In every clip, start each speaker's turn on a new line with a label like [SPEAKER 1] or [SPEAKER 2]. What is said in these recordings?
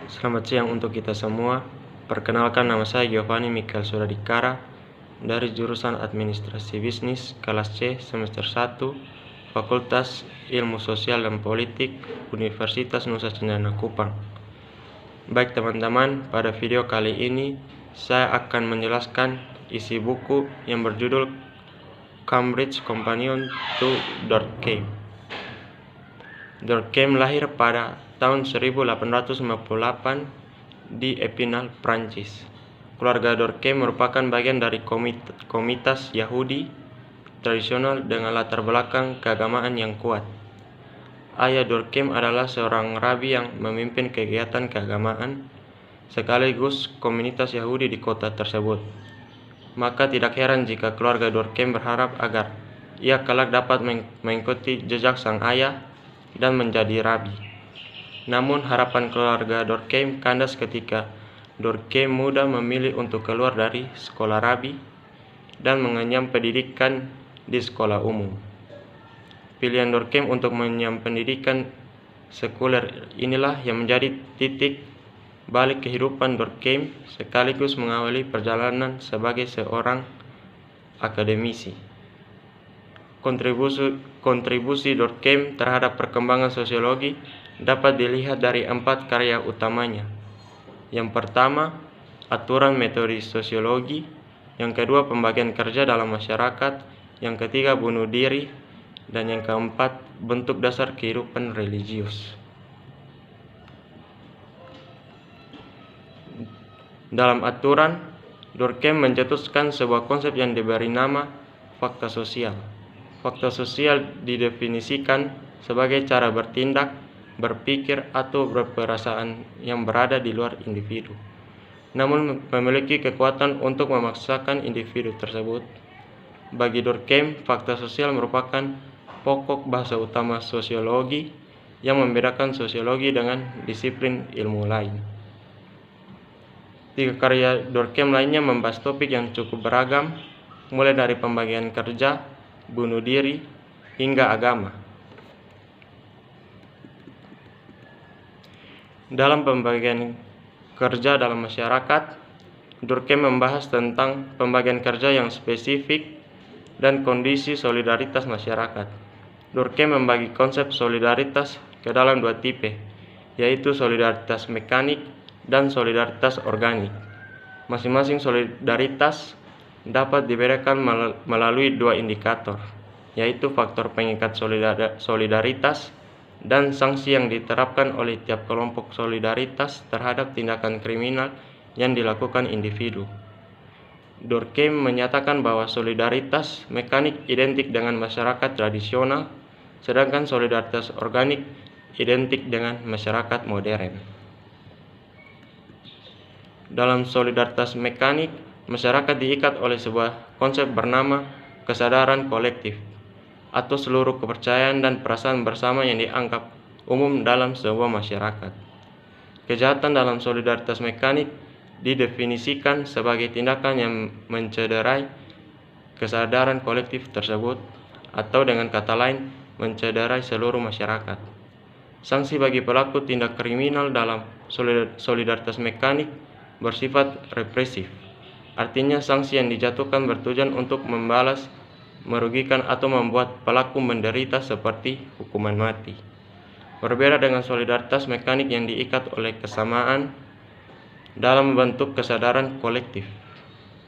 [SPEAKER 1] Selamat siang untuk kita semua. Perkenalkan, nama saya Giovanni Mikael Sudadikara dari jurusan Administrasi Bisnis kelas C semester 1, Fakultas Ilmu Sosial dan Politik, Universitas Nusa Cendana Kupang. Baik teman-teman, pada video kali ini saya akan menjelaskan isi buku yang berjudul Cambridge Companion to Durkheim. Durkheim lahir pada tahun 1858 di Epinal, Prancis. Keluarga Durkheim merupakan bagian dari komunitas Yahudi tradisional dengan latar belakang keagamaan yang kuat. Ayah Durkheim adalah seorang rabi yang memimpin kegiatan keagamaan sekaligus komunitas Yahudi di kota tersebut. Maka tidak heran jika keluarga Durkheim berharap agar ia kelak dapat mengikuti jejak sang ayah dan menjadi rabi. Namun harapan keluarga Durkheim kandas ketika Durkheim muda memilih untuk keluar dari sekolah rabi dan mengenyam pendidikan di sekolah umum. Pilihan Durkheim untuk mengenyam pendidikan sekuler inilah yang menjadi titik balik kehidupan Durkheim sekaligus mengawali perjalanan sebagai seorang akademisi. Kontribusi Durkheim terhadap perkembangan sosiologi dapat dilihat dari 4 karya utamanya. Yang pertama, aturan metode sosiologi. Yang kedua, pembagian kerja dalam masyarakat. Yang ketiga, bunuh diri. Dan yang keempat, bentuk dasar kehidupan religius. Dalam aturan, Durkheim mencetuskan sebuah konsep yang diberi nama fakta sosial. Fakta sosial didefinisikan sebagai cara bertindak, berpikir, atau berperasaan yang berada di luar individu, namun memiliki kekuatan untuk memaksakan individu tersebut. Bagi Durkheim, fakta sosial merupakan pokok bahasa utama sosiologi yang membedakan sosiologi dengan disiplin ilmu lain. 3 karya Durkheim lainnya membahas topik yang cukup beragam, mulai dari pembagian kerja, bunuh diri, hingga agama. Dalam pembagian kerja dalam masyarakat, Durkheim membahas tentang pembagian kerja yang spesifik dan kondisi solidaritas masyarakat. Durkheim membagi konsep solidaritas ke dalam 2 tipe, yaitu solidaritas mekanik dan solidaritas organik. Masing-masing solidaritas dapat dibedakan melalui 2 indikator, yaitu faktor pengikat solidaritas dan sanksi yang diterapkan oleh tiap kelompok solidaritas terhadap tindakan kriminal yang dilakukan individu. Durkheim menyatakan bahwa solidaritas mekanik identik dengan masyarakat tradisional, sedangkan solidaritas organik identik dengan masyarakat modern. Dalam solidaritas mekanik, masyarakat diikat oleh sebuah konsep bernama kesadaran kolektif atau seluruh kepercayaan dan perasaan bersama yang dianggap umum dalam sebuah masyarakat. Kejahatan dalam solidaritas mekanik didefinisikan sebagai tindakan yang mencederai kesadaran kolektif tersebut, atau dengan kata lain, mencederai seluruh masyarakat. Sanksi bagi pelaku tindak kriminal dalam solidaritas mekanik bersifat represif. Artinya sanksi yang dijatuhkan bertujuan untuk membalas, merugikan, atau membuat pelaku menderita seperti hukuman mati. Berbeda dengan solidaritas mekanik yang diikat oleh kesamaan dalam bentuk kesadaran kolektif.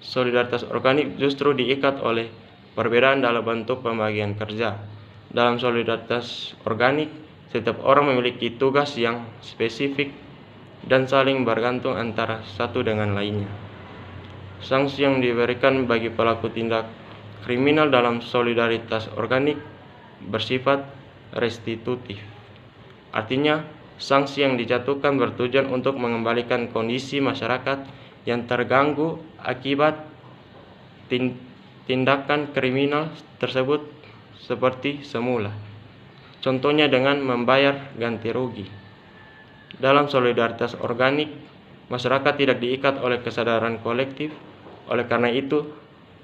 [SPEAKER 1] Solidaritas organik justru diikat oleh perbedaan dalam bentuk pembagian kerja. Dalam solidaritas organik, setiap orang memiliki tugas yang spesifik dan saling bergantung antara satu dengan lainnya. Sanksi yang diberikan bagi pelaku tindak kriminal dalam solidaritas organik bersifat restitutif. Artinya, sanksi yang dijatuhkan bertujuan untuk mengembalikan kondisi masyarakat yang terganggu akibat tindakan kriminal tersebut seperti semula. Contohnya dengan membayar ganti rugi. Dalam solidaritas organik, masyarakat tidak diikat oleh kesadaran kolektif. Oleh karena itu,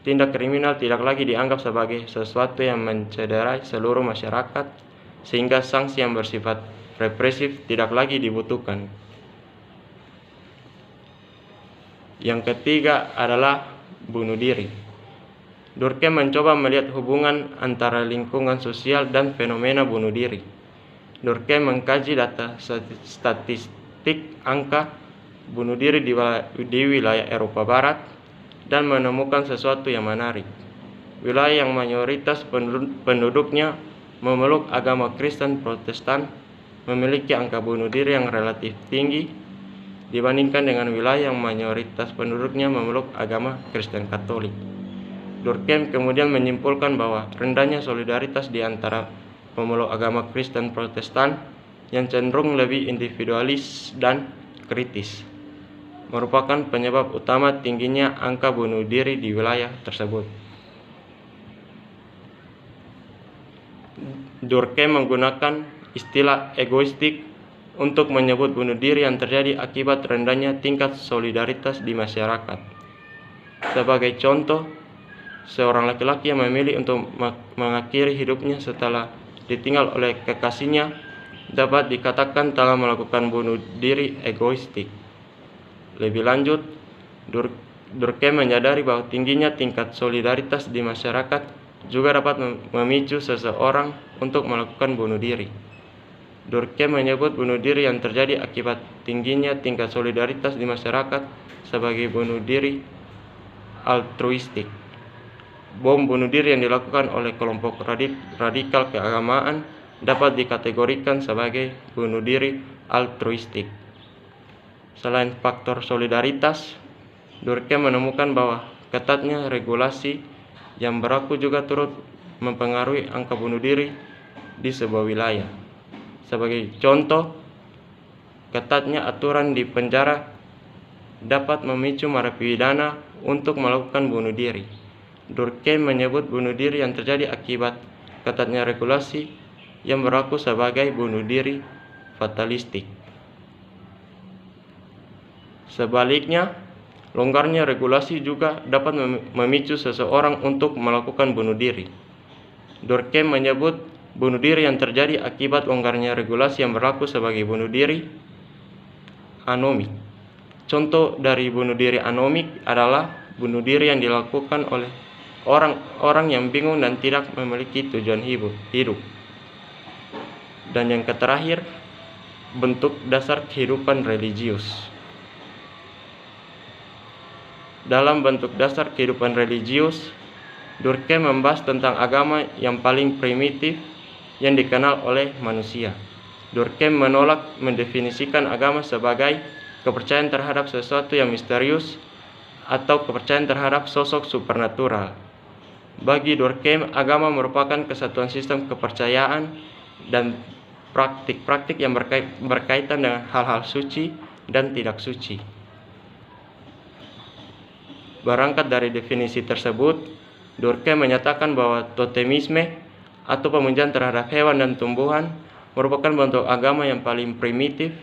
[SPEAKER 1] tindak kriminal tidak lagi dianggap sebagai sesuatu yang mencederai seluruh masyarakat, sehingga sanksi yang bersifat represif tidak lagi dibutuhkan. Yang ketiga adalah bunuh diri. Durkheim mencoba melihat hubungan antara lingkungan sosial dan fenomena bunuh diri. Durkheim mengkaji data statistik angka bunuh diri di wilayah Eropa Barat dan menemukan sesuatu yang menarik. Wilayah yang mayoritas penduduknya memeluk agama Kristen Protestan memiliki angka bunuh diri yang relatif tinggi dibandingkan dengan wilayah yang mayoritas penduduknya memeluk agama Kristen Katolik. Durkheim kemudian menyimpulkan bahwa rendahnya solidaritas di antara pemeluk agama Kristen Protestan yang cenderung lebih individualis dan kritis merupakan penyebab utama tingginya angka bunuh diri di wilayah tersebut. Durkheim menggunakan istilah egoistik untuk menyebut bunuh diri yang terjadi akibat rendahnya tingkat solidaritas di masyarakat. Sebagai contoh, seorang laki-laki yang memilih untuk mengakhiri hidupnya setelah ditinggal oleh kekasihnya dapat dikatakan telah melakukan bunuh diri egoistik. Lebih lanjut, Durkheim menyadari bahwa tingginya tingkat solidaritas di masyarakat juga dapat memicu seseorang untuk melakukan bunuh diri. Durkheim menyebut bunuh diri yang terjadi akibat tingginya tingkat solidaritas di masyarakat sebagai bunuh diri altruistik. Bom bunuh diri yang dilakukan oleh kelompok radikal keagamaan dapat dikategorikan sebagai bunuh diri altruistik. Selain faktor solidaritas, Durkheim menemukan bahwa ketatnya regulasi yang berlaku juga turut mempengaruhi angka bunuh diri di sebuah wilayah. Sebagai contoh, ketatnya aturan di penjara dapat memicu narapidana untuk melakukan bunuh diri. Durkheim menyebut bunuh diri yang terjadi akibat ketatnya regulasi yang berlaku sebagai bunuh diri fatalistik. Sebaliknya, longgarnya regulasi juga dapat memicu seseorang untuk melakukan bunuh diri. Durkheim menyebut bunuh diri yang terjadi akibat longgarnya regulasi yang berlaku sebagai bunuh diri anomik. Contoh dari bunuh diri anomik adalah bunuh diri yang dilakukan oleh orang-orang yang bingung dan tidak memiliki tujuan hidup. Dan yang terakhir, bentuk dasar kehidupan religius. Dalam bentuk dasar kehidupan religius, Durkheim membahas tentang agama yang paling primitif yang dikenal oleh manusia. Durkheim menolak mendefinisikan agama sebagai kepercayaan terhadap sesuatu yang misterius atau kepercayaan terhadap sosok supernatural. Bagi Durkheim, agama merupakan kesatuan sistem kepercayaan dan praktik-praktik yang berkaitan dengan hal-hal suci dan tidak suci. Berangkat dari definisi tersebut, Durkheim menyatakan bahwa totemisme atau pemujaan terhadap hewan dan tumbuhan merupakan bentuk agama yang paling primitif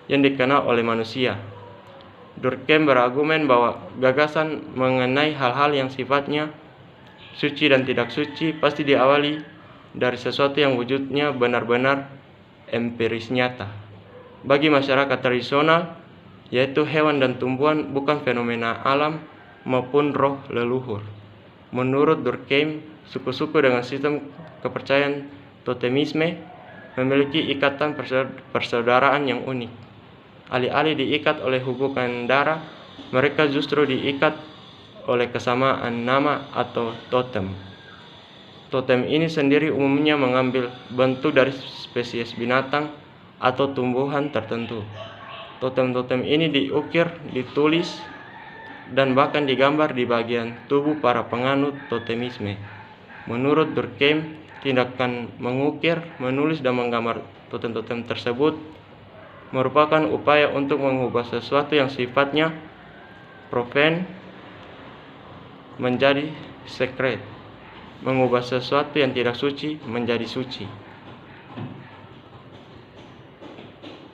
[SPEAKER 1] yang dikenal oleh manusia. Durkheim berargumen bahwa gagasan mengenai hal-hal yang sifatnya suci dan tidak suci pasti diawali dari sesuatu yang wujudnya benar-benar empiris nyata. Bagi masyarakat tradisional, yaitu hewan dan tumbuhan bukan fenomena alam maupun roh leluhur. Menurut Durkheim, suku-suku dengan sistem kepercayaan totemisme memiliki ikatan persaudaraan yang unik. Alih-alih diikat oleh hubungan darah, mereka justru diikat oleh kesamaan nama atau totem. Totem ini sendiri umumnya mengambil bentuk dari spesies binatang atau tumbuhan tertentu. Totem-totem ini diukir, ditulis, dan bahkan digambar di bagian tubuh para penganut totemisme. Menurut Durkheim, tindakan mengukir, menulis, dan menggambar totem-totem tersebut merupakan upaya untuk mengubah sesuatu yang sifatnya profan menjadi sekret, mengubah sesuatu yang tidak suci menjadi suci.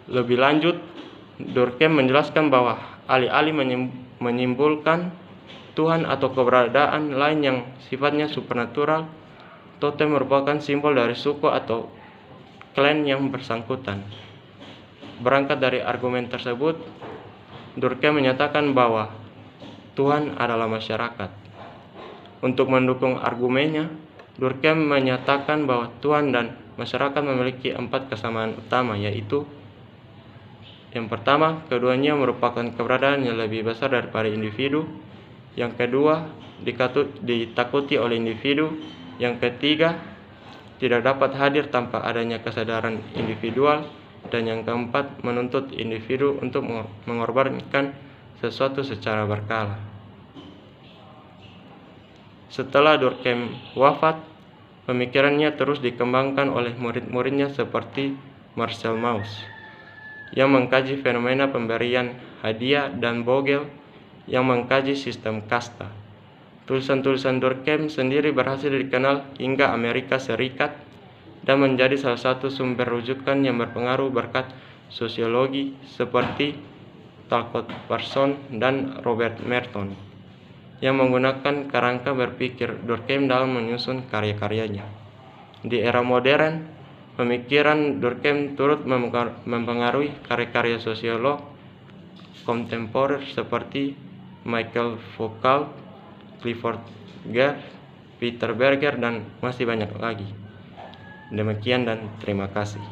[SPEAKER 1] Lebih lanjut, Durkheim menjelaskan bahwa alih-alih menyimpulkan Tuhan atau keberadaan lain yang sifatnya supernatural, totem merupakan simbol dari suku atau klan yang bersangkutan. Berangkat dari argumen tersebut, Durkheim menyatakan bahwa Tuhan adalah masyarakat. Untuk mendukung argumennya, Durkheim menyatakan bahwa Tuhan dan masyarakat memiliki 4 kesamaan utama, yaitu yang pertama, keduanya merupakan keberadaan yang lebih besar daripada individu. Yang kedua, ditakuti oleh individu. Yang ketiga, tidak dapat hadir tanpa adanya kesadaran individual. Dan yang keempat, menuntut individu untuk mengorbankan sesuatu secara berkala. Setelah Durkheim wafat, pemikirannya terus dikembangkan oleh murid-muridnya seperti Marcel Mauss, yang mengkaji fenomena pemberian hadiah, dan Vogel, yang mengkaji sistem kasta. Tulisan-tulisan Durkheim sendiri berhasil dikenal hingga Amerika Serikat dan menjadi salah satu sumber rujukan yang berpengaruh berkat sosiologi seperti Talcott Parsons dan Robert Merton, yang menggunakan kerangka berpikir Durkheim dalam menyusun karya-karyanya. Di era modern, pemikiran Durkheim turut mempengaruhi karya-karya sosiolog kontemporer seperti Michael Foucault, Clifford Geertz, Peter Berger, dan masih banyak lagi. Demikian dan terima kasih.